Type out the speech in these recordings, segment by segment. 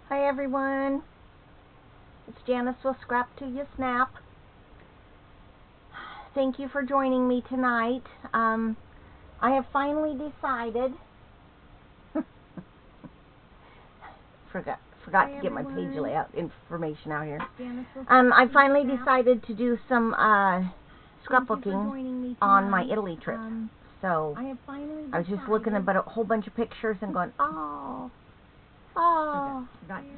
Hi everyone, it's Janice with Scrap to You Snap. Thank you for joining me tonight. I have finally decided forgot to get my page layout information out here. I finally decided to do some scrapbooking on my Italy trip. So I was just looking at a whole bunch of pictures and going, oh,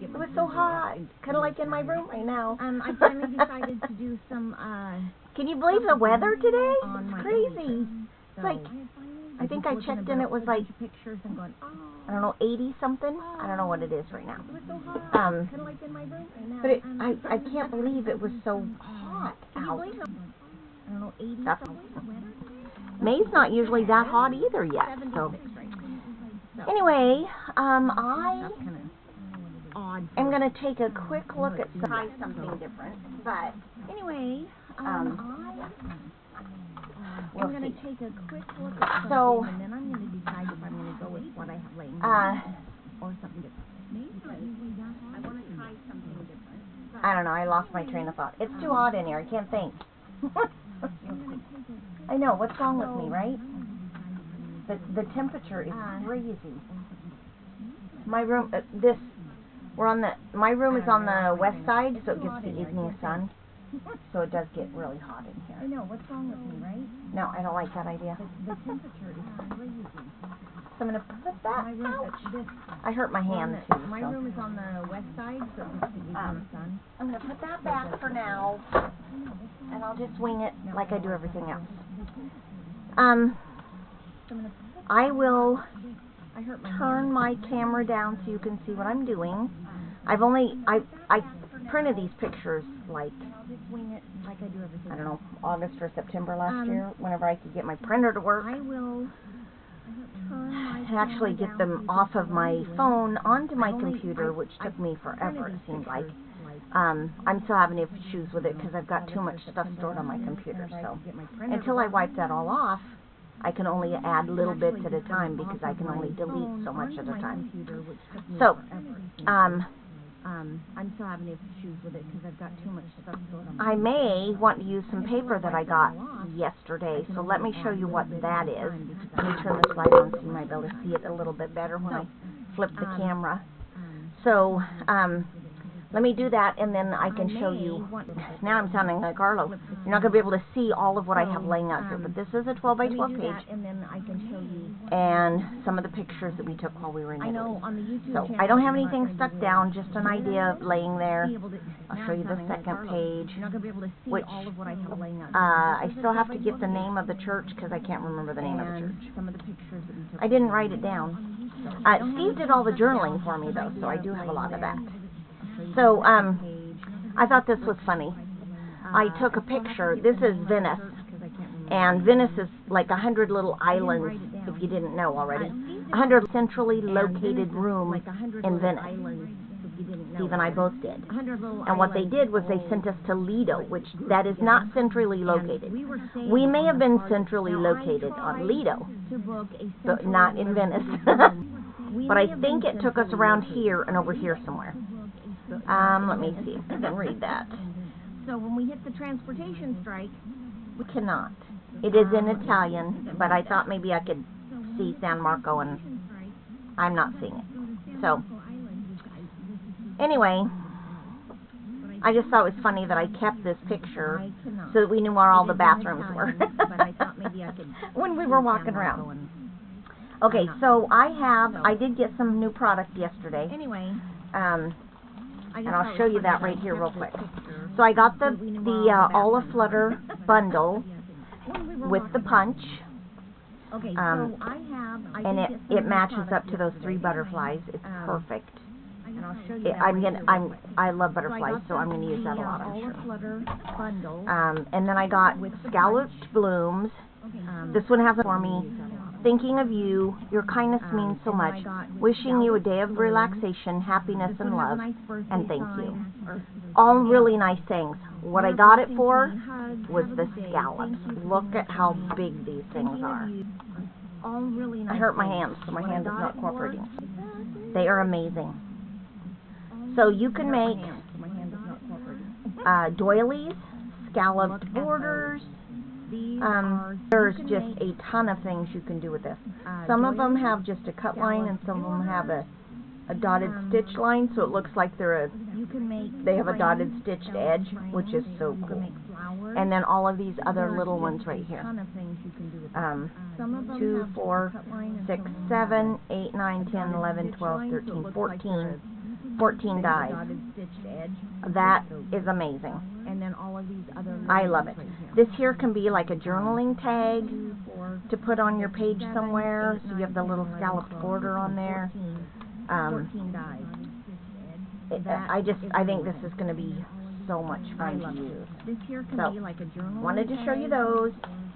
it was so hot, kind of like in my room right now. I finally decided to do some, can you believe the weather today? It's crazy. So It's like, I think I checked and it was like, I don't know, 80 something? I don't know what it is right now. But I can't believe it was so hot out. I don't know, 80 something. May's not usually that hot either yet, so. Anyway, I am going to take a quick look at try something different, but anyway, we'll I'm going see. to take a quick look at something, So, and then I'm going to decide if I'm going to go with what I have laying or something different. I want to try something different. I don't know, I lost my train of thought. It's too hot in here, I can't think. I know, what's wrong with me, right? The temperature is crazy. My room, my room is on the west side, so it gets the evening sun. So it does get really hot in I here. know, what's wrong with me, right? No, I don't like that idea. The temperature is crazy. So I'm going to put that My room, out. I hurt my hand too. My room is on the west side, so it gets the evening sun. I'm going to put that back for now, and I'll just wing it like I do everything else. I will turn my camera down so you can see what I'm doing. I printed these pictures like, I don't know, August or September last year, whenever I could get my printer to work. I will And actually get them off of my phone onto my computer, which took me forever, it seemed like. I'm still having issues with it because I've got too much stuff stored on my computer. So until I wipe that all off, I can only add little bits at a time because I can only delete so much at a time. So, I'm still having issues with it because I've got too much stuff stored on my I may want to use some paper that I got yesterday, so let me show you what that is. Let me turn this light on so you might be able to see it a little bit better when I flip the camera. So, let me do that, and then I can show you. Now I'm sounding like Carlo. You're not going to be able to see all of what I have laying out here, but this is a 12 by 12 page, and then I can show you. And some of the pictures that we took while we were in Italy. On the YouTube So I don't have anything stuck down, just an idea laying there. I'll show you the second page, which I still have to get the name of the church because I can't remember the name of the church. I didn't write it down. Steve did all the journaling for me though, so I do have a lot of that. So, I thought this was funny. I took a picture. This is Venice. And Venice is like 100 little islands, if you didn't know already. 100 centrally located rooms in Venice. Steve and I both did. And what they did was they sent us to Lido, which that is not centrally located. We may have been centrally located on Lido, but not in Venice. But I think it took us around here and over here somewhere. Let me see if I can read that. So when we hit the transportation strike, we cannot. It is in Italian, but I thought maybe I could see San Marco, and I'm not seeing it. So, anyway, I just thought it was funny that I kept this picture so that we knew where all the bathrooms were when we were walking around. Okay, so I did get some new product yesterday. Anyway. And I'll show you that right here real quick. So I got the All Flutter bundle with the punch. Okay, and it matches up to those 3 butterflies. It's perfect. And I'll show you I love butterflies, so I'm going to use that a lot, I'm sure. Flutter bundle. And then I got scalloped blooms. This one has it for me. Thinking of you, your kindness means so much. Wishing you a day of relaxation, happiness, and love, and thank you. All really nice things. What I got it for was the scallops. Look at how big these things are. I hurt my hands, so my hand is not cooperating. They are amazing. So you can make My hand is not cooperating. doilies, scalloped borders. There's just a ton of things you can do with this. Some of them have just a cut line, and some of them have a dotted stitch line, so it looks like they have a dotted stitched edge, which is so cool. And then all of these other little ones right here. 2, 4, 6, 7, 8, 9, 10, 11, 12, 13, 14 dies. That is amazing. I love it. This here can be like a journaling tag to put on your page somewhere, so you have the little scalloped border on there. I think this is going to be so much fun to use. So, wanted to show you those.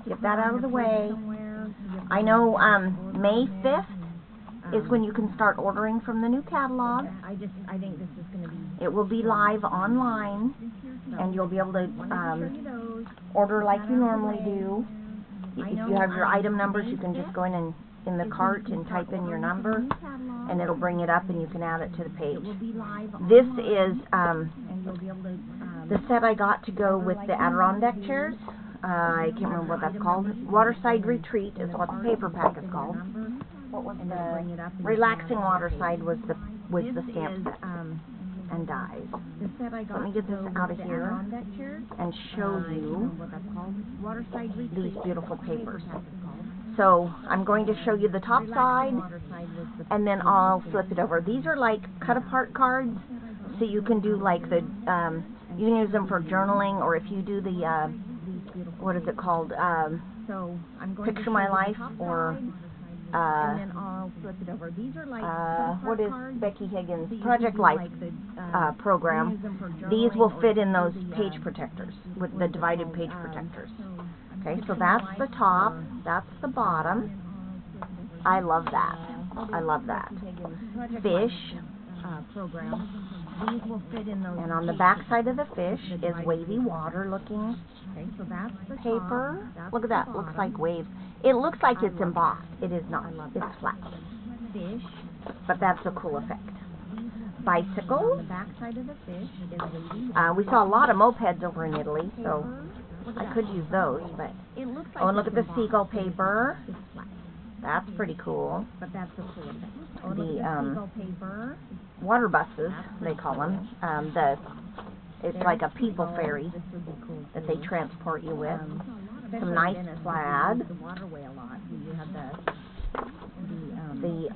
Get that out of the way. I know May 5th is when you can start ordering from the new catalog. I think this is going to be. It will be live online, and you'll be able to order like you normally do. If you have your item numbers, you can just go in the cart and type in your number, and it'll bring it up, and you can add it to the page. This is the set I got to go with the Adirondack chairs. I can't remember what that's called. Waterside Retreat is what the paper pack is called. What was the Relaxing Waterside was the stamp set and dies. Let me get this out of here and show you these beautiful papers. So I'm going to show you the top side, and then I'll flip it over. These are like cut apart cards, so you can do like the you can use them for journaling, or if you do the what is it called, Picture My Life, or and then I'll flip it over. These are like what is Becky Higgins' Project Life program. These will fit in those page protectors, with the divided page protectors. Okay, so that's the top, that's the bottom. I love that. I love that. Fish. And on the back side of the fish is wavy water looking paper. Look at that, looks like waves. It looks like it's embossed. It is not. It's flat. But that's a cool effect. Bicycles. We saw a lot of mopeds over in Italy, so I could use those. But oh, and look at the seagull paper. That's pretty cool. The water buses, they call them. It's like a people ferry that they transport you with. Some nice plaid. The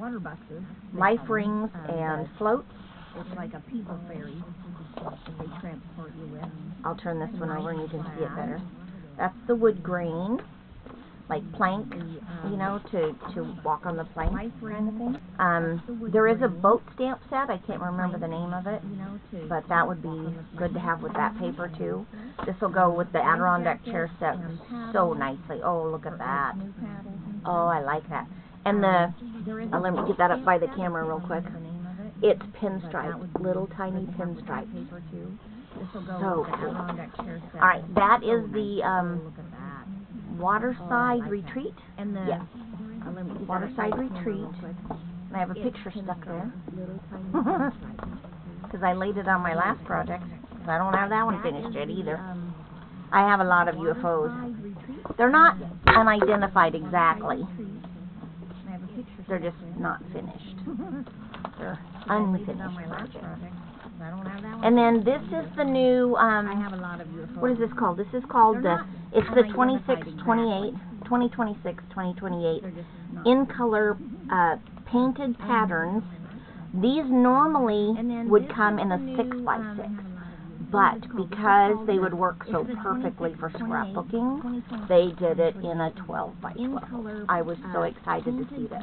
water buses, life rings and floats. It's like a people ferry that they transport you with. I'll turn this one over and you can see it better. That's the wood grain, like plank, you know, to walk on the plank kind of thing. There is a boat stamp set. I can't remember the name of it, but that would be good to have with that paper too. This will go with the Adirondack chair set so nicely. Oh, look at that. Oh, I like that. And let me get that up by the camera real quick. It's pinstripes, little tiny pinstripes. So cool. Alright, that is the Waterside Retreat. Yes. Waterside Retreat. And I have a picture stuck there. Because I laid it on my last project. So I don't have that one finished yet either. I have a lot of UFOs. They're not unidentified exactly. They're just not finished. They're unfinished projects. And then this is the new, what is this called? This is called it's the 2026, 2028 in color painted patterns. These normally would come in a 6x6. But because they would work so perfectly for scrapbooking, they did it in a 12x12. I was so excited to see this.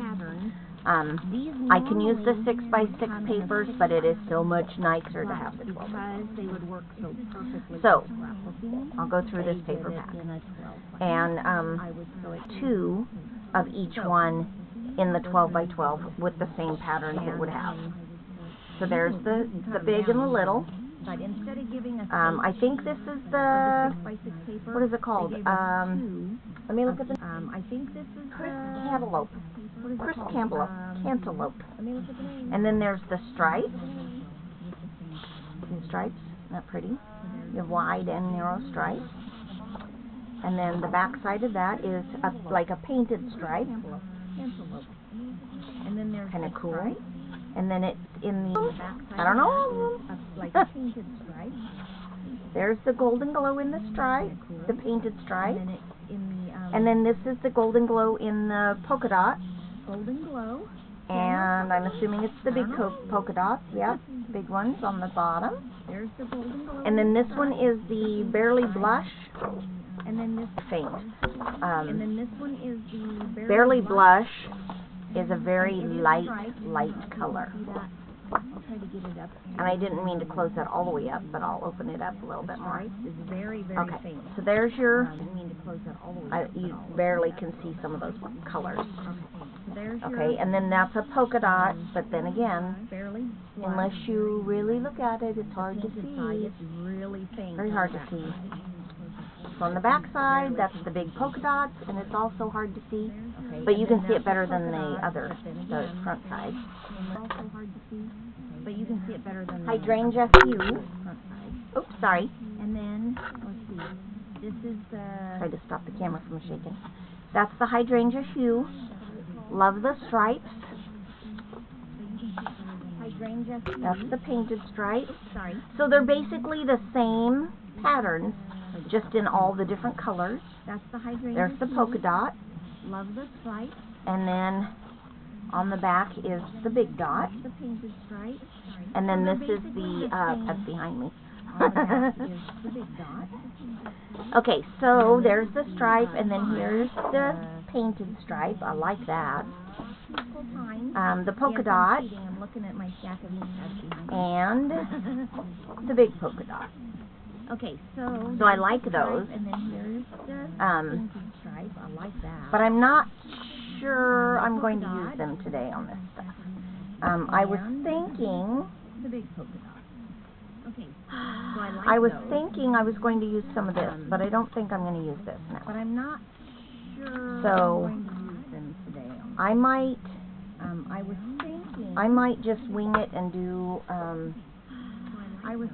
I can use the 6x6 papers, but it is so much nicer to have the 12x12. So, I'll go through this paper pack. And 2 of each one in the 12x12 with the same patterns it would have. So there's the big and the little. I think this is the, what is it called? Let me look at the, Cantaloupe. And then there's the stripes. these stripes. Isn't that pretty? You have wide and narrow stripes. And then the back side of that is like a painted stripe. And then there's kind of cool. stripe. And then it's in the, back side I don't of know. that is like a painted stripe. There's the golden glow in the stripe, the painted stripe. And then it's in the And then this is the golden glow in the polka dot. golden glow. And I'm assuming it's the big polka dots. Yep, big ones on the bottom. There's the golden glow. And then this one is the Barely Blush. And then this Faint. and then this one is the Barely Blush is a very light color. See that? I'll try to get it up. And I didn't mean to close that all the way up, but I'll open it up a little bit more. It's very, very Okay, faint. so there's your, I didn't mean to close that all the way up. you barely can see some of those colors. So there's Okay, and then that's a polka dot, but then again, barely unless you really look at it, it's hard to It's see. really faint. Very hard to see. So on the back side, that's the big polka dots, and it's also hard to see. Okay, But you and can then see that's it better the than polka the dot, other, but then the again, front side. it's also hard to see. But you can see it better than the Hydrangea hue. front side. Oops, sorry. And then, let's see, this is Try the, to stop the camera from shaking. That's the hydrangea hue. Love the stripes. hydrangea. That's the painted stripe. Sorry. So they're basically the same patterns, just in all the different colors. That's the hydrangea. There's the polka dot, Love the stripe. and then on the back is the big dot, The painted stripe. and then So this they're is basically the, same. that's behind me. On the back is the big dot. Okay, so there's the stripe, and then here's the painted stripe. I like that. Equal times. The polka Yes, dot, I'm cheating. I'm looking at my stack of ink pads behind me. and the big polka dot. Okay, so I there's like the stripe, those. and then here's the painted stripe. I like that. But I'm not sure I'm going to use them today on this stuff. I was thinking, the big polka dot. Okay, so I like I was those, thinking I was going to use some of this, but I don't think I'm going to use this but now. I'm not sure So, I'm going to use them today. I might, I was thinking. I might just wing it and do,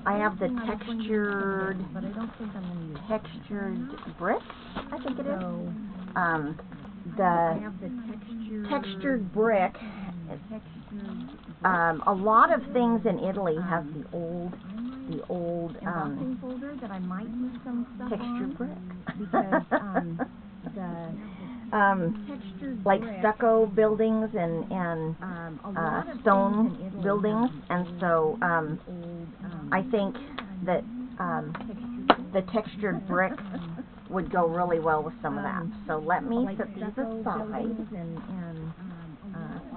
I have the thinking I was going to use some of textured, this, but I don't think I'm going to use textured brick, I think it is. So, Um, I the have the textured brick, textured a lot of things in Italy have the old embossing folder that I might use some stuff textured on brick. because the textured like brick, stucco buildings and a lot of stone things in Italy buildings, have and so old, I think that the textured brick would go really well with some of that. So let me like set these stucco aside. buildings and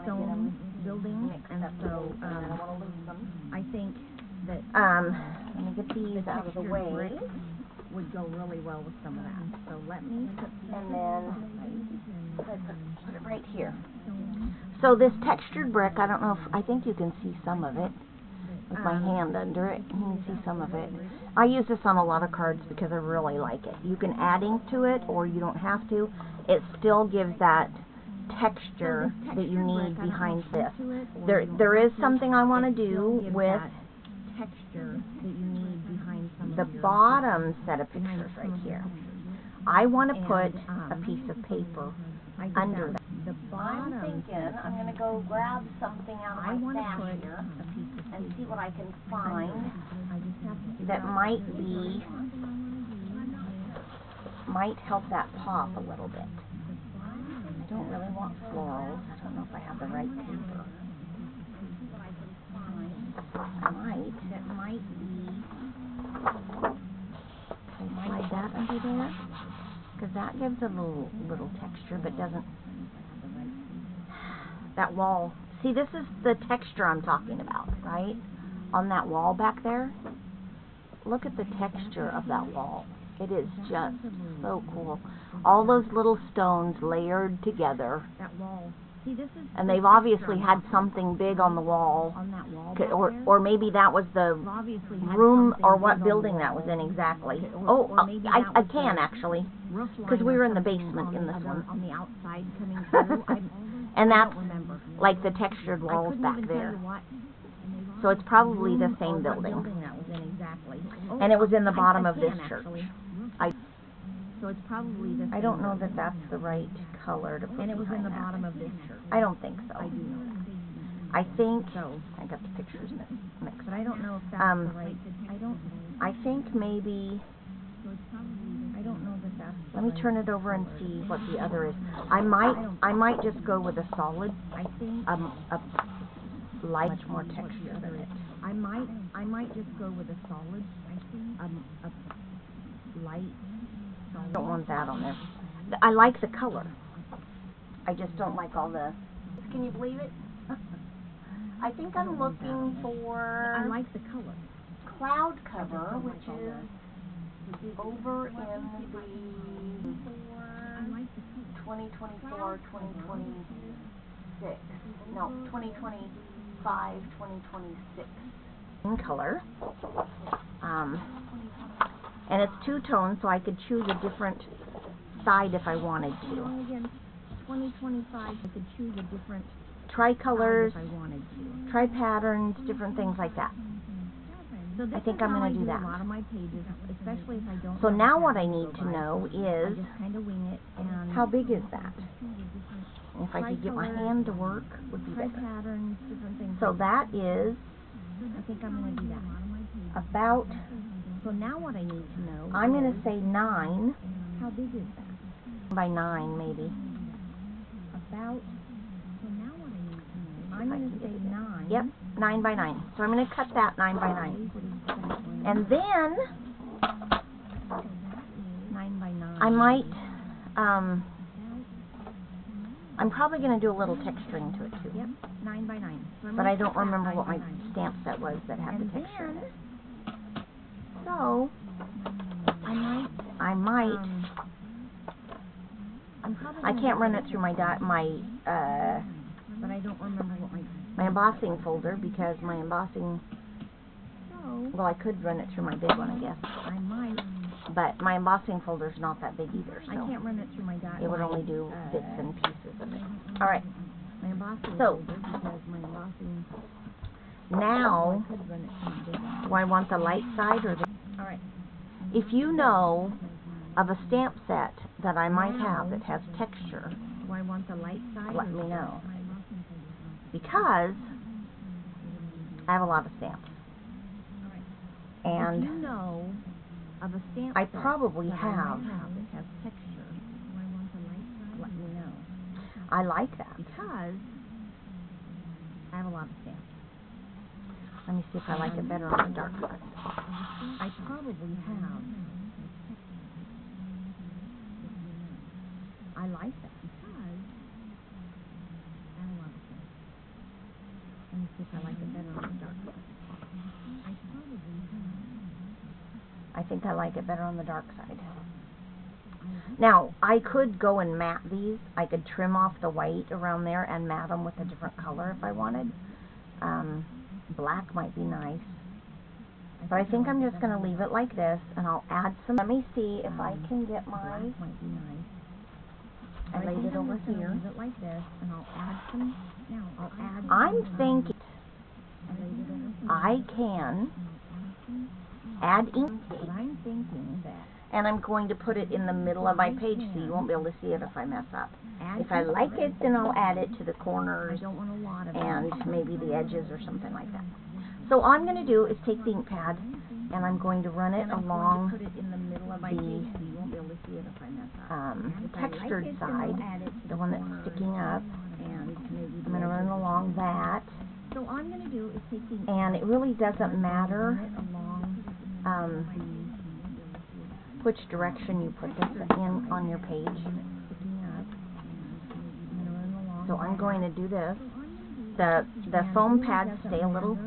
stone buildings, and so I think that Let me get these out of the textured way. brick would go really well with some of that. So let me put these And then put it right here. So this textured brick, I don't know if, I think you can see some of it with my hand under it. You can see some of it. I use this on a lot of cards because I really like it. You can add ink to it or you don't have to. It still gives that texture that you need behind this. There is something I want to do with texture that you need behind some the of your bottom set of pictures right here. I want to put And, a piece of paper I just under have that. the bottom. I'm thinking I'm going to go grab something out I of my want to stash put here a piece of and paper. see what I can find I just have to that might help that pop a little bit. I don't really want florals. I don't know if I have the right paper. That might be. Can I slide that under there? Because that gives a little texture, but doesn't. That wall. See, this is the texture I'm talking about, right? On that wall back there. Look at the texture of that wall. It is just so cool. All those little stones layered together. That wall. See, this is And they've obviously had something big on the wall. on that wall back there. Or maybe that was the They've obviously had room something or big what on the building that was wall. in exactly. Okay, Oh, or maybe I that was can the actually. roof Because line we or were in the something basement on in the this other- one. on the outside coming through. And I that's don't remember. like the textured I walls couldn't back even tell there. you what So it's probably the room or same what building. building that was in actually. And it was in the bottom of this church. So it's probably the I don't know that that's the right color to put And it was in the behind bottom that. of this church. I don't think so. I do know that. I think, So, I got the pictures mixed. but I don't know if that's the right, I think maybe, I don't know that that's let me turn it over and see what the other is. I might just go with a solid, I think, a light, much more texture than it. I might just go with a solid, a light, I don't want that on there. I like the color. I just don't like all the, can you believe it? I think I'm looking for I like the color. cloud cover, which is over in the 2024, 2026. No, 2025, 2026 in color. And it's two-tone, so I could choose a different side if I wanted to. Again, 2025, I could choose a different Tri-colors, side if I wanted to. tri-patterns, different things like that. So I think I'm going to do that. A lot of my pages, especially if I don't. So now what I need to know I is, just kind of wing it and how big is that? And if I could get my hand to work, would be better. patterns, different things. So that is I think I'm going to do that. about, So now what I need to know I'm going is, to say 9 how big is that? by 9 maybe. About, so now what I need to know, I'm going to say 9. Yep, 9 by 9. So I'm going to cut that 9 by 9. And then 9 by 9. I might, I'm probably going to do a little texturing to it too. Yep, 9 by 9. So But I don't remember what my stamp set was that had the texture in it. So, I might, I can't run it through my but I don't remember what my embossing folder because my embossing, well, I could run it through my big one, I guess. I might. But my embossing folder's not that big either, so I can't run it through my it would only do bits and pieces of it. All right. My embossing So, folder because my embossing. now, I could run it through my big one. do I want the light side or the... All right. If you know of a stamp set that I might have that has texture, Do I want the light side? let or me the know. dark side? Because I have a lot of stamps. All right. And If you know of a stamp I set probably that I have. might have that has texture, do I want the light side? Let me know. I like that. Because I have a lot of stamps. Let me see if I like it better on the dark side. I probably have. I like that because I have a lot of stamps. Let me see if I like it better on the dark side. I probably have. I think I like it better on the dark side. Now, I could go and matte these. I could trim off the white around there and matte them with a different color if I wanted. Black might be nice. But I think I'm just going to leave it like this, and I'll add some. Let me see if I can get my... Black might be nice. I laid it over here. Leave it like this, and I'll add some. Now I'll add. I'm thinking I laid it over here. I can add ink, But I'm thinking that. and I'm going to put it in the middle of my page so you won't be able to see it if I mess up. Add If I like it, then I'll add it to the I corners don't want a lot of it. and maybe the edges or something like that. So all I'm going to do is take the ink pad, and I'm going to run it And I'm along going to put it in the middle of my the, page so you won't be able to see it if I mess up. If I like textured it, then I'll side, add it to the one that's corners sticking up. and maybe I'm going to run along that, So all I'm going to do is take the and it really doesn't matter run it along which direction you put this in on your page. sticking up. I'm going to run along. So I'm going to do this. The foam pads stay a little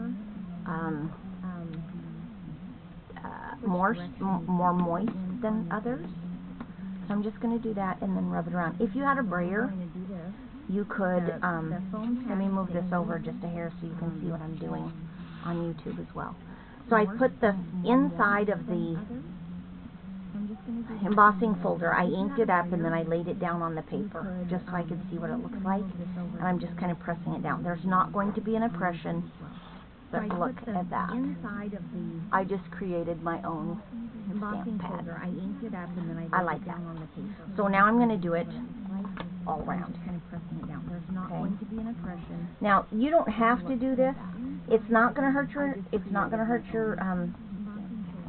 more moist than others. So I'm just going to do that and then rub it around. If you had a brayer, you could, let me move this over just a hair so you can see what I'm doing on YouTube as well. So I put the inside of the embossing folder, I inked it up and then I laid it down on the paper just so I could see what it looks like, and I'm just kind of pressing it down. There's not going to be an impression but I look put the at that. inside of the I just created my own embossing stamp pad. folder. I inked it up and then I I like wrote it that. down on the paper. So now I'm going to do it all I'm around. just kind of pressing it down. There's not Okay. going to be an impression. Now, you don't have to do this. It's not going to hurt your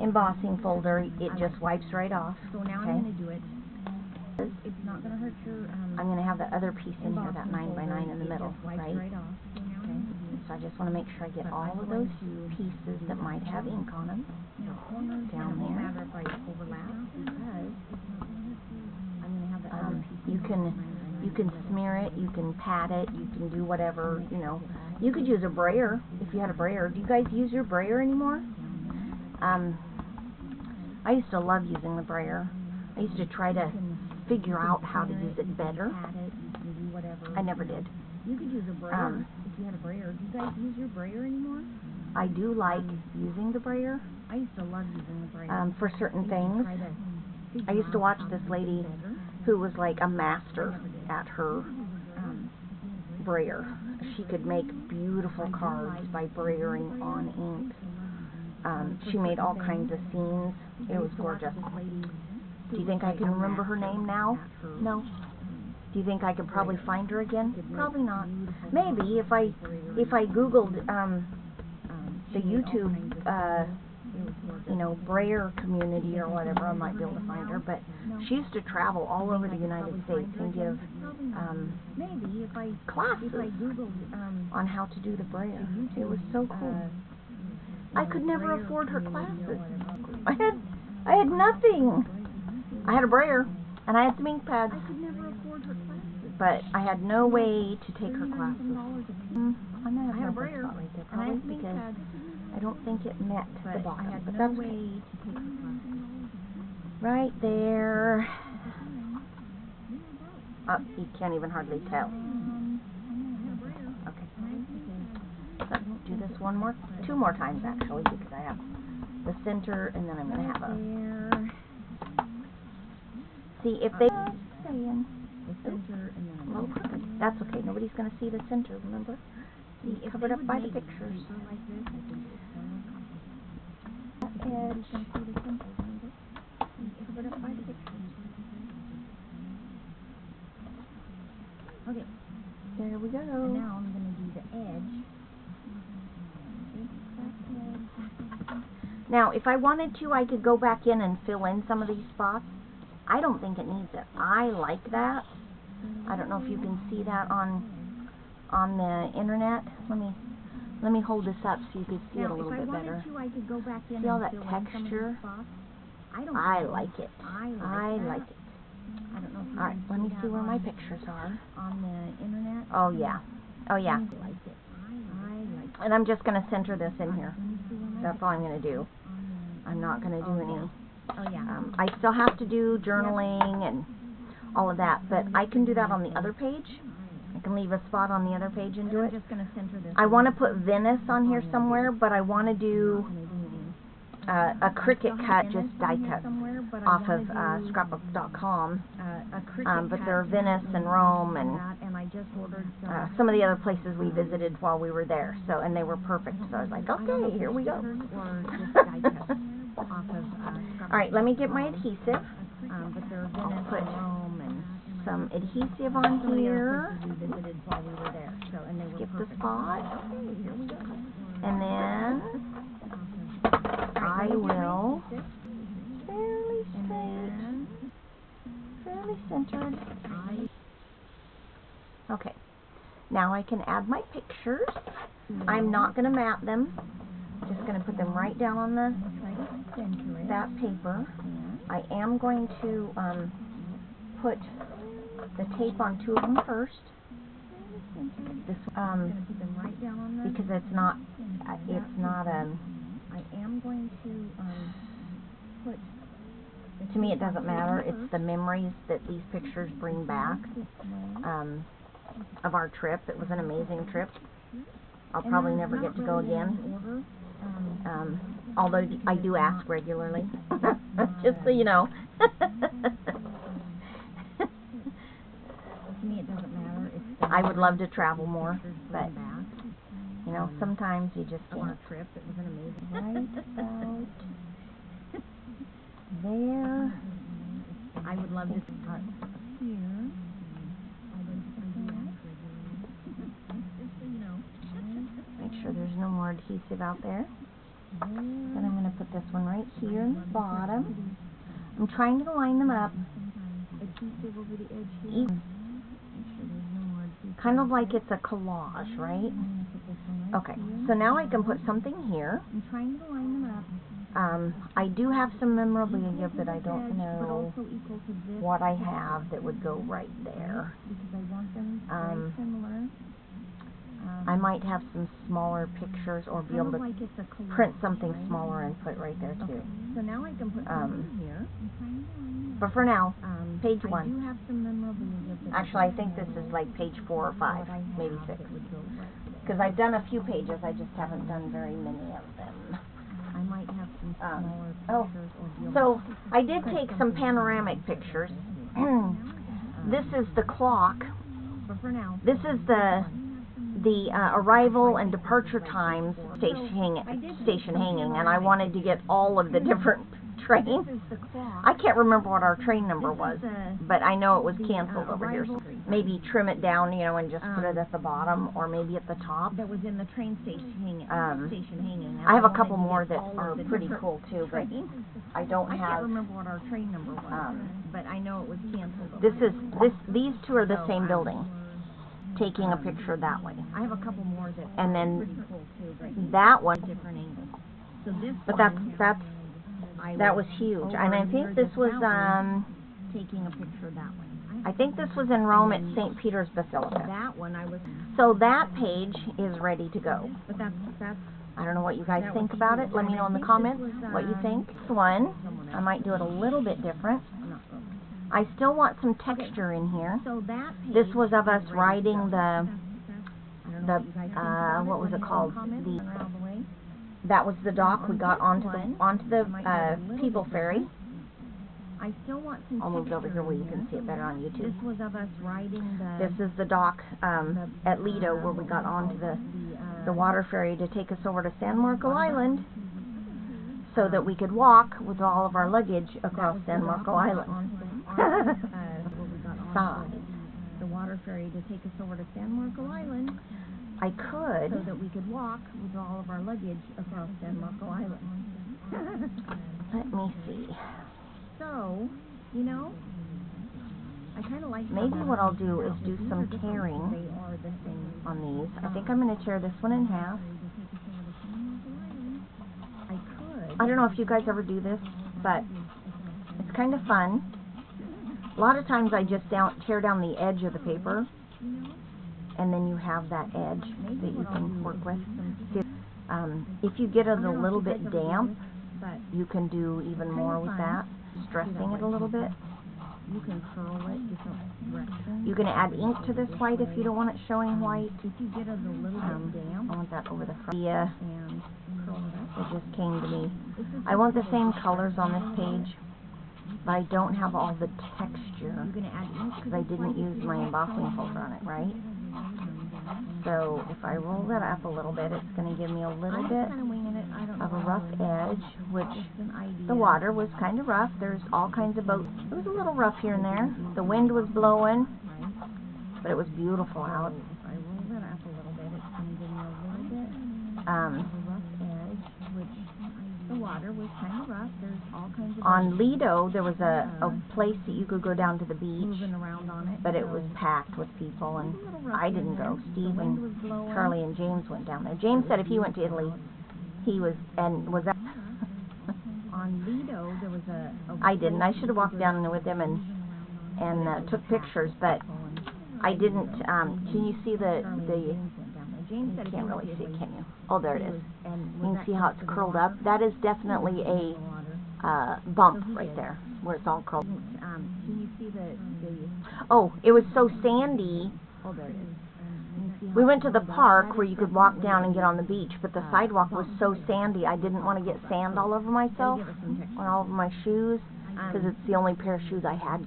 embossing folder. It just wipes right off. So now Okay. I'm going to do it. It's not going to hurt your I'm going to have that other piece in here, that 9x9 in the middle, right? right off. So now Okay. So I just want to make sure I get all of those pieces that might have ink on them down it won't there. matter if I overlap because I'm going to have the other piece. You can smear it, you can pat it, you can do whatever, you know. You could use a brayer if you had a brayer. Do you guys use your brayer anymore? I used to love using the brayer. I used to try to figure out how to use it better. I never did. You could use a brayer if you had a brayer. Do you guys use your brayer anymore? I do like using the brayer I used to love using the brayer. for certain things. I used to watch this lady who was like a master at her brayer. She could make beautiful cards by brayering on ink. She made all kinds of scenes. It was gorgeous. Do you think I can remember her name now? No. Do you think I could probably find her again? Probably not. Maybe if I Googled the YouTube you know, brayer community or whatever, I might be able to find her. But she used to travel all over the United States and give classes on how to do the brayer. It was so cool. I could never afford her classes. I had nothing. I had a brayer and I had some ink pads, but I had no way to take her classes. I'm gonna have a brayer right there probably because I don't think it met the bottom, but that's okay. Right there. Oh, you can't even hardly tell. Okay. So do this two more times actually, because I have the center, and then I'm going to have a. See if they. Saying. The center, and then oh, perfect. That's okay. Nobody's going to see the center. Remember, see, covered up by the pictures. Edge. Covered up by the pictures. Okay. There we go. And now I'm going to do the edge. Now, if I wanted to, I could go back in and fill in some of these spots. I don't think it needs it. I like that. I don't know if you can see that on the internet. Let me hold this up so you can see it a little bit better. I could go back in see all and that fill in some of texture? these spots. I like it. I like it. I don't know if you All right, let me see where my pictures are. On the internet. Oh yeah. Oh yeah. I like it. I like it. And I'm just going to center this in here. That's all I'm going to do. I'm not going to do any. Oh yeah. I still have to do journaling and all of that, but I can do that on the other page. I can leave a spot on the other page and do it. I'm just going to center this. I want to put Venice on here somewhere, but I want to do a Cricut cut, just die cut off of Scrapbook.com. But there are Venice and Rome and some of the other places we visited while we were there. So, and they were perfect. So I was like, okay, here we go. All right, let me get my adhesive. I'll put some adhesive on here. Skip the spot. And then I will fairly centered. Okay. Now I can add my pictures. I'm not going to map them. Just going to put them right down on that paper. I am going to put the tape on two of them first. This because it's not I am going to put. To me, it doesn't matter. It's the memories that these pictures bring back of our trip. It was an amazing trip. I'll probably never get to go again. Although I do ask regularly, just so you know. I would love to travel more, but You know, sometimes you just On a can't. trip, it was an amazing. Right about there. I would love to here. Make sure there's no more adhesive out there. Then I'm going to put this one right here in the bottom. I'm trying to line them up. Adhesive over the edge here. Kind of like it's a collage, right? Okay, so now I can put something here. I'm trying to line them up. I do have some memorabilia, but I don't know what I have that would go right there. Because I want them very similar. I might have some smaller pictures or be able to print something smaller and put right there too. So now I can put something here. But for now, page I 1. do have some memorabilia. Actually, I think this is like page 4 or 5, maybe 6. Because I've done a few pages, I just haven't done very many of them. I might have some smaller Oh, pictures. so I did take some panoramic pictures. This is the clock. But for now, This is the arrival and departure times station hanging, and I wanted to get all of the different trains. this is the clock. I can't remember what our train number was, This is but I know it was canceled over here. So arrival. maybe trim it down, you know, and just put it at the bottom, or maybe at the top. That was in the train station hanging. And I have a wanted couple to get more that all of are the pretty different cool too, but trains. I don't I can't have. remember what our train number was, but I know it was canceled. These two are the So, same building. Taking a picture that way, I have a couple more that and are then pretty cool too, but that one. different angles. So this But one, that was huge, and I think this was taking a picture that way. I think this was in Rome at St. Peter's Basilica. That one I was. So that page is ready to go. But that's. I don't know what you guys That think was about it. huge. Let me And know I in the think this comments was, what you think. This one, I might do it a little bit different. I still want some texture in here. So that page This was of us is ready to riding go. the I don't know what you guys think about what was Let it me know in called? comments The around the way. that was the dock we got onto the people ferry. I still want some I'll move it over texture here where you in can see it better on This YouTube. was of us riding the. This is the dock at Lido where we got onto the water ferry to take us over to San Marco Island, so that we could walk with all of our luggage across San Marco Island. The water ferry to take us over to San Marco Island, I so could. that we could walk with all of our luggage across San Marco Island. Let me see. So, you know, I kind of like. Maybe what I'll do is do some tearing on these. I think I'm going to tear this one in half. I could. I don't know if you guys ever do this, but it's kind of fun. A lot of times I just tear down the edge of the paper, and then you have that edge that you can work with. If you get it a little bit damp, you can do even more with that, stressing it a little bit. You can curl it different directions. You can add ink to this white if you don't want it showing white. If you get it a little bit damp, I want that over the front. and curl it up. It just came to me. I want the same colors on this page, but I don't have all the texture You're gonna add ink because I didn't use my embossing folder on it, right? So if I roll that up a little bit, it's going to give me a little bit kind of winging it. I don't know of a how rough it is. edge, which Just an idea. the water was kind of rough. There's all kinds of boats. It was a little rough here and there. The wind was blowing, but it was beautiful out. If I roll that up a little bit, it's going to give me a little bit of a rough edge, which the water was kind of rough. There's all kinds of On Lido, there was a place that you could go down to the beach, moving around on it. but it was packed with people, and I didn't go. Steve and Charlie and James went down there. James said if he went to Italy, he was at On Lido, there was a I didn't. I should have walked down there with them and took pictures, but I didn't. Can you see the? James You said can't if really you see went it, to can you? Oh, there it is. And You can see how it's curled up. That is definitely a bump right there, where it's all curled. Can you see the Oh, it was so sandy. oh, there it is. We went to the park where you could walk down and get on the beach, but the sidewalk was so sandy I didn't want to get sand all over myself or all over my shoes, because it's the only pair of shoes I had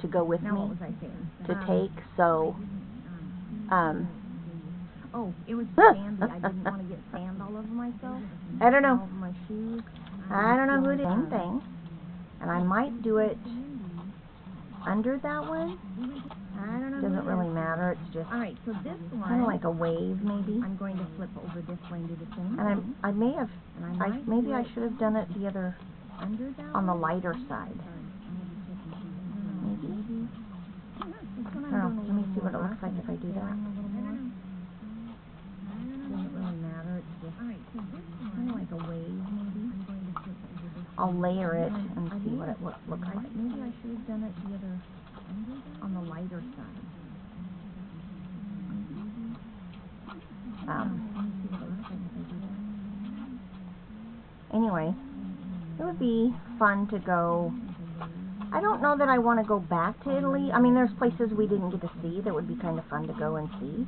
to go with Now, what me was I saying? to take. So, Oh, it was sandy. I didn't want to get sand all over myself. I don't know. All over my shoes. I don't know who it is. Same thing. And I might do it under that one. I don't know. Doesn't really matter. It's just Alright, so this one, kind of like a wave, maybe. I'm going to flip over this way and do the same And thing. I may have, And maybe I should have done it the other, under that on the one? lighter side. Maybe. I Oh, let me see what it looks like if I do that. Doesn't really matter. It's just kind of like a wave, maybe. I'll layer it and see what it looks like. Maybe I should have done it the other, on the lighter side. Anyway, it would be fun to go. I don't know that I want to go back to Italy. I mean, there's places we didn't get to see that would be kind of fun to go and see.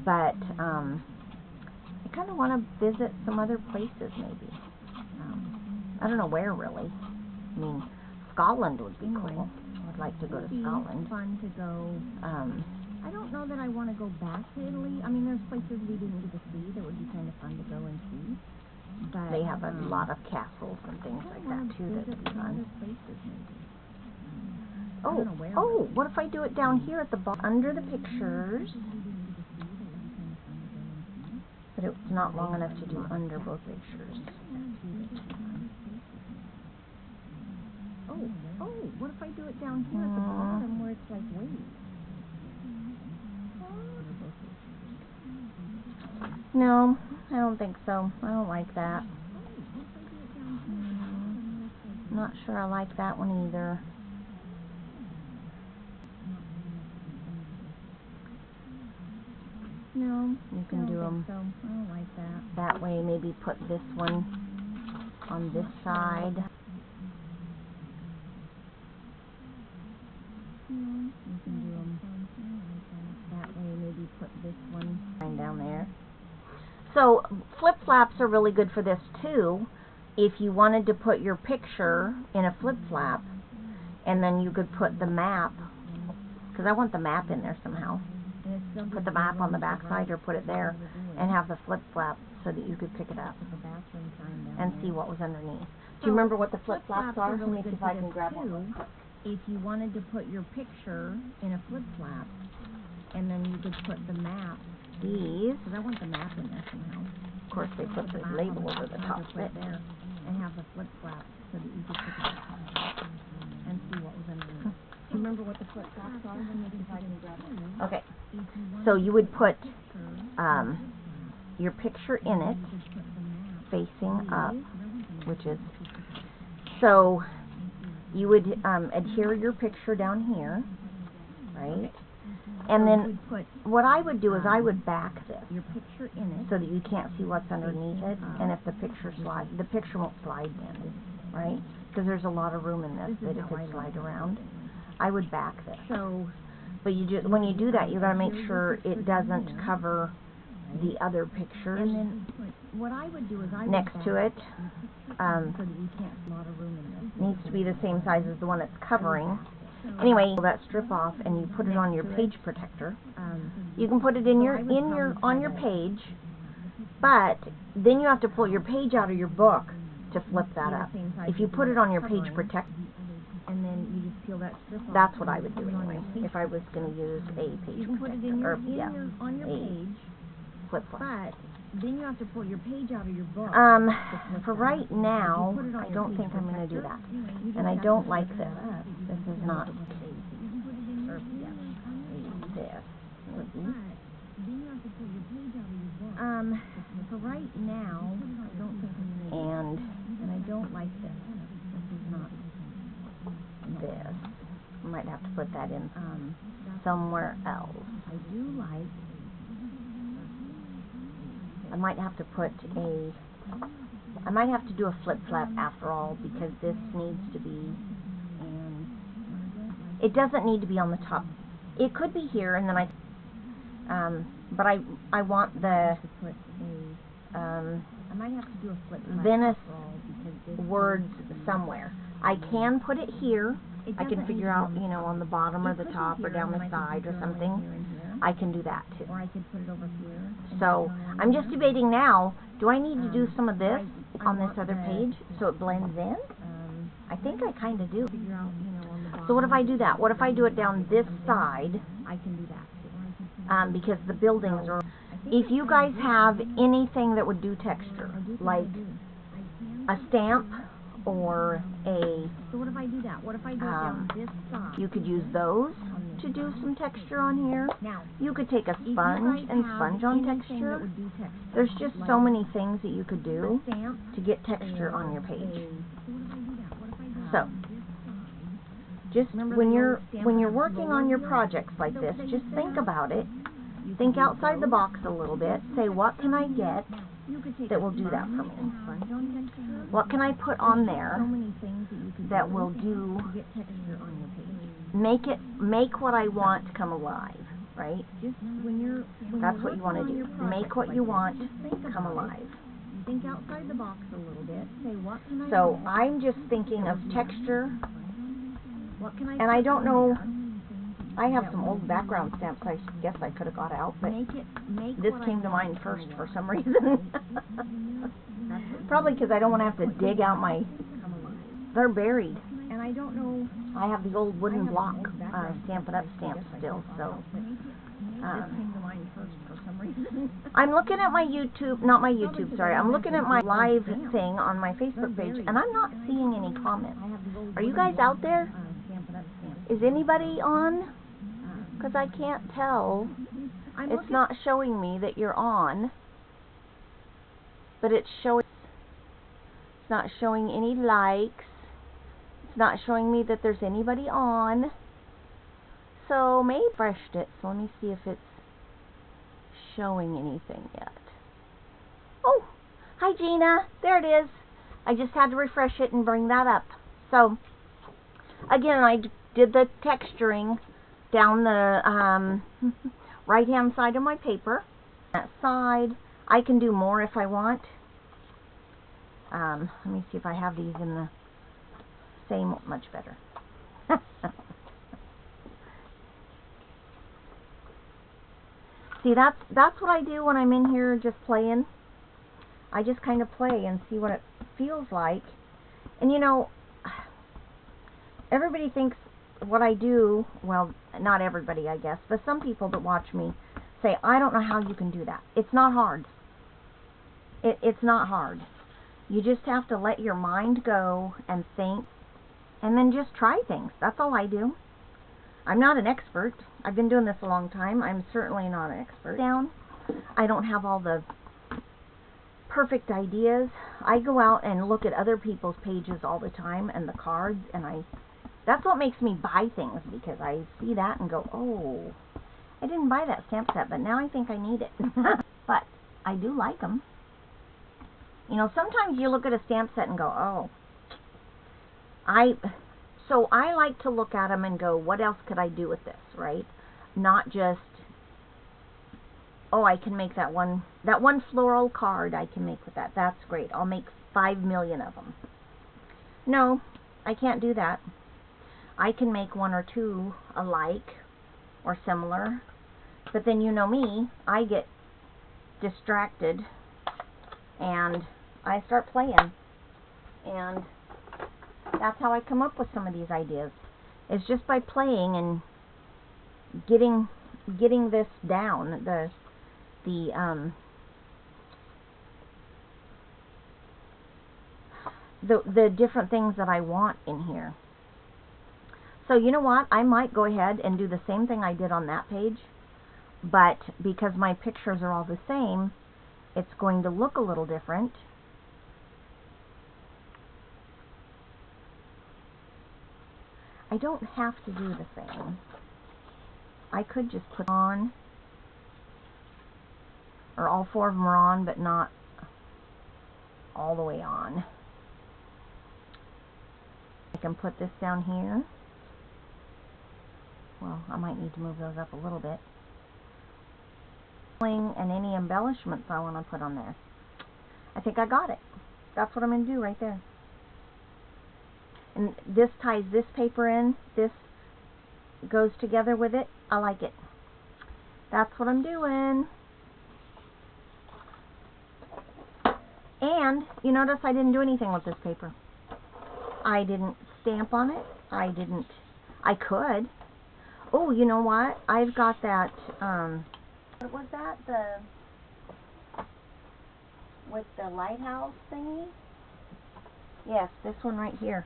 But I kind of want to visit some other places, maybe. I don't know where, really. I mean, Scotland would be cool. I would like to go to Scotland. Fun to go. I don't know that I want to go back to Italy. I mean, there's places we didn't get to see that would be kind of fun to go and see. But they have a lot of castles and things like that too. That would be fun. Oh, what if I do it down here at the bottom under the pictures? But it's not long enough to do under both pictures. Oh, what if I do it down here at the bottom where it's like waves? No, I don't think so. I don't like that. Not sure I like that one either. No, you can do them. So. I don't like that. That way, maybe put this one on this side. You can do them that way, maybe put this one down there. So flip-flaps are really good for this too. If you wanted to put your picture in a flip-flap, and then you could put the map, because I want the map in there somehow. Put the map on the back side or put it there, and have the flip-flap so that you could pick it up and see what was underneath. Do you remember what the flip-flaps are? Let me see if I can grab one. If you wanted to put your picture in a flip-flap, and then you could put the map. These. Because I want the map in there somehow. Of course, they put the label over the top of it. There, and have the flip-flap so that you could pick it up and see what was underneath. Do you remember what the flip-flops are? Let me see if I can grab it. Okay. So you would put your picture in it, facing up, which is, so you would adhere your picture down here, right? And then what I would do is I would back this your picture in it so that you can't see what's underneath it, and if the picture slides, the picture won't slide then, right? Because there's a lot of room in this that it could slide around. I would back this. So, but you just, when you do that, you got to make sure it doesn't cover the other pictures. And then what I would do is I would next to it. so that you can't see a lot of room in this. Needs to be the same size as the one it's covering. Anyway, pull that strip off and you put it on your page protector. You can put it in your on your page, but then you have to pull your page out of your book to flip that up. If you put it on your page protector, and then you just peel that strip off. That's what I would do anyway. If I was going to use a page you can protector, put it in your, or on your page, flip flop. but then you have to pull your page out of your book. For right now, I don't think I'm going to do that, and I don't like this. This is not this. For right now, I don't think I'm going to do and I don't like this. This is not this. I might have to put that in somewhere else. I do like. I might have to put a. I might have to do a flip flap after all, because this needs to be. It doesn't need to be on the top. It could be here, and then but I want the I might have to do a flip flap Venice because words somewhere. I can put it here. I can figure out, you know, on the bottom or the top or down the side or something. I can do that too. Or I could put it over here. So I'm just debating now, do I need to do some of this on this other page so it blends in? I think I kind of do. So what if I do that? What if I do it down this side? I can do that. Because the buildings are... If you guys have anything that would do texture, like a stamp or a... So what if I do that? What if I do it down this side? You could use those to do some texture on here. Now, you could take a sponge and sponge on texture. There's just so many things that you could do to get texture on your page. So, just when you're working on your projects like this, just think about it. Think outside the box a little bit. Say, what can I get that will do that for me? What can I put on there that will do, make what I want come alive, right? That's what you want to do. Make what you want come alive. Think outside the box a little bit. Say, what can I So I'm just thinking of texture, what can I and I don't know. I have some old background stamps I guess I could have got out, but this came to mind first for some reason. Probably because I don't want to have to dig out my... They're buried. And I don't know... I have the old wooden block Stamp It Up stamps still, so... This came to mind first for some reason. I'm looking at my YouTube, not my YouTube, sorry. I'm looking at my live thing on my Facebook page, and I'm not seeing any comments. Are you guys out there? Is anybody on? Because I can't tell. It's not showing me that you're on. But it's not showing any likes. It's not showing me that there's anybody on. So maybe I refreshed it. So let me see if it's showing anything yet. Oh, hi Gina. There it is. I just had to refresh it and bring that up. So again, I did the texturing down the right hand side of my paper. That side, I can do more if I want. Let me see if I have these in the same, much better. See, that's what I do when I'm in here just playing. I just kind of play and see what it feels like. And you know, everybody thinks what I do, well, not everybody I guess, but some people that watch me say, I don't know how you can do that. It's not hard. It's not hard. You just have to let your mind go and think, and then just try things. That's all I do. I'm not an expert. I've been doing this a long time. I'm certainly not an expert. I don't have all the perfect ideas. I go out and look at other people's pages all the time and the cards, and that's what makes me buy things, because I see that and go, oh, I didn't buy that stamp set, but now I think I need it. But I do like them. You know, sometimes you look at a stamp set and go, oh. So I like to look at them and go, what else could I do with this, right? Not just, oh, I can make that one floral card I can make with that. That's great. I'll make 5 million of them. No, I can't do that. I can make 1 or 2 alike or similar, but then you know me, I get distracted and I start playing, and that's how I come up with some of these ideas. It's just by playing and getting this down, the different things that I want in here. So you know what? I might go ahead and do the same thing I did on that page, but because my pictures are all the same, it's going to look a little different. I don't have to do the same. I could just put on, or all 4 of them are on, but not all the way on. I can put this down here. Well, I might need to move those up a little bit. And any embellishments I want to put on there. I think I got it. That's what I'm going to do right there. And this ties this paper in. This goes together with it. I like it. That's what I'm doing. And you notice I didn't do anything with this paper. I didn't stamp on it. I could. Oh, you know what? I've got that, what was that? With the lighthouse thingy? Yes, this one right here.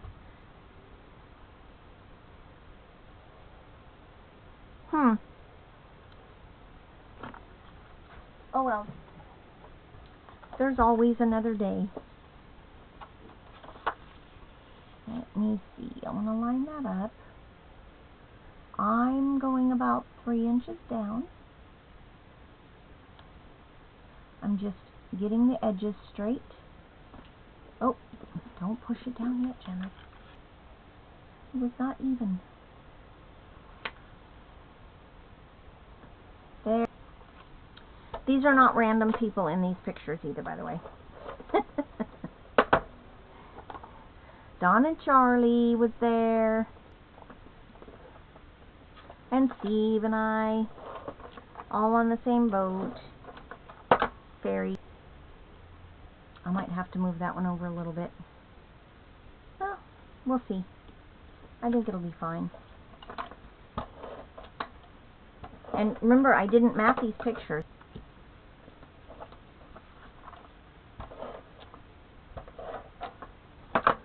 Oh well. There's always another day. Let me see. I want to line that up. I'm going about 3 inches down. I'm just getting the edges straight. Oh, don't push it down yet, Jenna. It was not even. There. These are not random people in these pictures either, by the way. Don and Charlie was there. And Steve and I, all on the same boat. Ferry. I might have to move that one over a little bit. Well, we'll see. I think it'll be fine. And remember, I didn't map these pictures.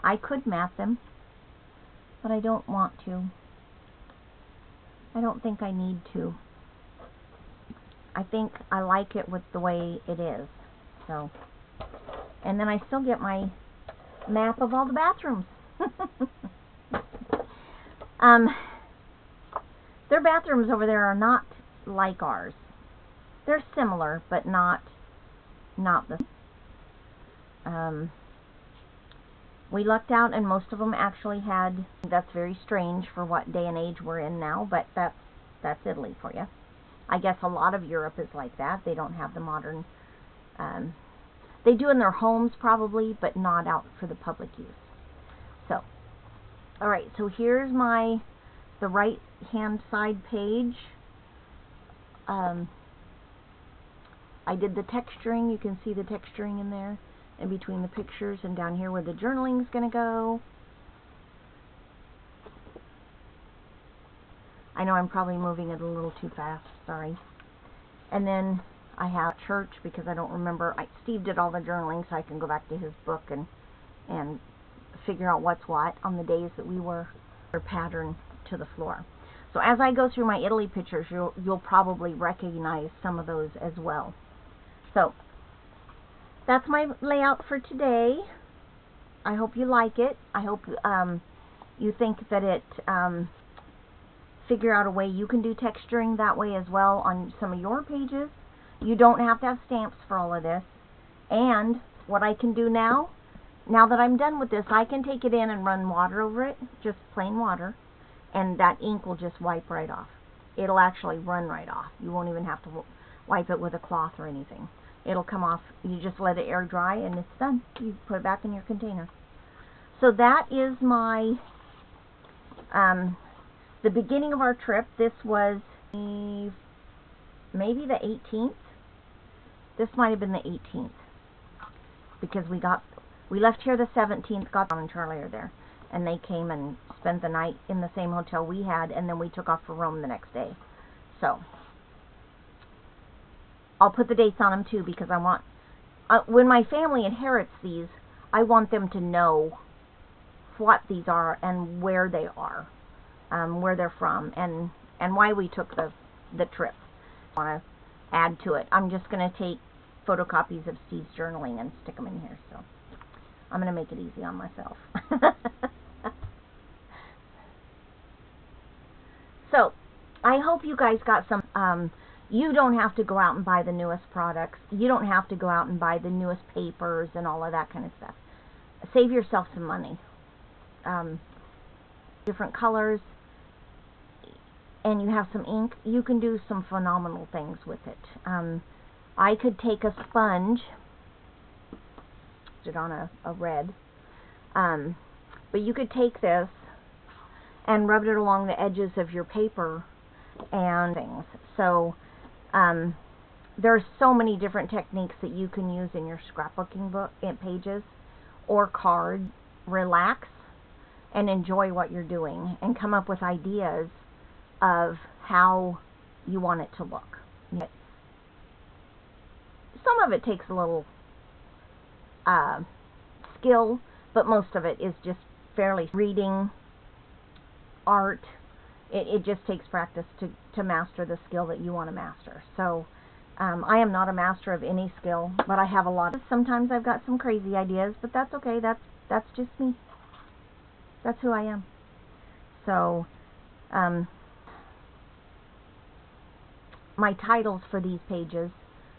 I could map them, but I don't want to. I don't think I need to. I think I like it with the way it is. So, and then I still get my map of all the bathrooms. Their bathrooms over there are not like ours. They're similar, but not the same. We lucked out and most of them actually had, that's very strange for what day and age we're in now, but that's Italy for you. I guess a lot of Europe is like that. They don't have the modern, they do in their homes probably, but not out for the public use. So, alright, so here's the right hand side page. I did the texturing. You can see the texturing in there, in between the pictures, and down here where the journaling's going to go. I know I'm probably moving it a little too fast, sorry. And then I have church because I don't remember. Steve did all the journaling, so I can go back to his book and figure out what's what on the days that we were pattern to the floor. So as I go through my Italy pictures, you'll probably recognize some of those as well. So that's my layout for today. I hope you like it. I hope you think that it figure out a way you can do texturing that way as well on some of your pages. You don't have to have stamps for all of this. And what I can do now that I'm done with this, I can take it in and run water over it, just plain water, and that ink will just wipe right off. It'll actually run right off. You won't even have to wipe it with a cloth or anything. It'll come off. You just let it air dry and it's done. You put it back in your container. So that is my the beginning of our trip. This was maybe the 18th. This might have been the 18th because we left here the 17th. Got Don and Charlie are there, and they came and spent the night in the same hotel we had, and then we took off for Rome the next day. So I'll put the dates on them too, because I want, when my family inherits these, I want them to know what these are and where they are, where they're from, and why we took the trip. I want to add to it. I'm just going to take photocopies of Steve's journaling and stick them in here, so I'm going to make it easy on myself. So, I hope you guys got some, you don't have to go out and buy the newest products. You don't have to go out and buy the newest papers and all of that kind of stuff. Save yourself some money. Different colors, and you have some ink, you can do some phenomenal things with it. I could take a sponge, put it on a red, but you could take this and rub it along the edges of your paper and things. So there's so many different techniques that you can use in your scrapbooking book pages or cards. Relax and enjoy what you're doing and come up with ideas of how you want it to look. Some of it takes a little skill, but most of it is just fairly reading, art. It just takes practice to master the skill that you want to master. So I am not a master of any skill, but I have a lot. Sometimes I've got some crazy ideas, but that's okay. That's just me. That's who I am. So my titles for these pages,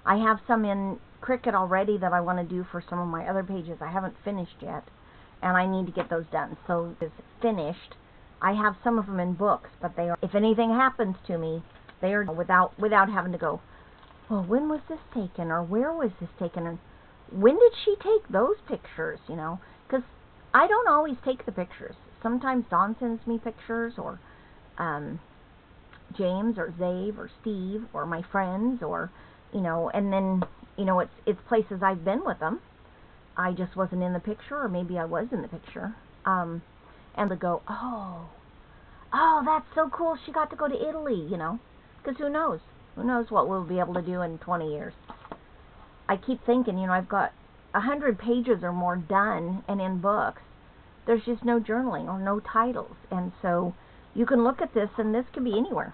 I have some in Cricut already that I want to do for some of my other pages. I haven't finished yet, and I need to get those done. So it's finished. I have some of them in books, but they are, if anything happens to me, they are without having to go, well, when was this taken, or where was this taken, and when did she take those pictures, you know? Because I don't always take the pictures. Sometimes Dawn sends me pictures, or James, or Zave, or Steve, or my friends, or, you know, and then, you know, it's places I've been with them. I just wasn't in the picture, or maybe I was in the picture. And to go, oh, that's so cool, she got to go to Italy, you know, because who knows what we'll be able to do in 20 years. I keep thinking, you know, I've got 100 pages or more done and in books. There's just no journaling or no titles, and so you can look at this, and this could be anywhere,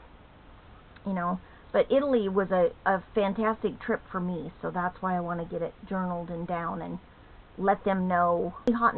you know, but Italy was a fantastic trip for me, so that's why I want to get it journaled and down and let them know. Hot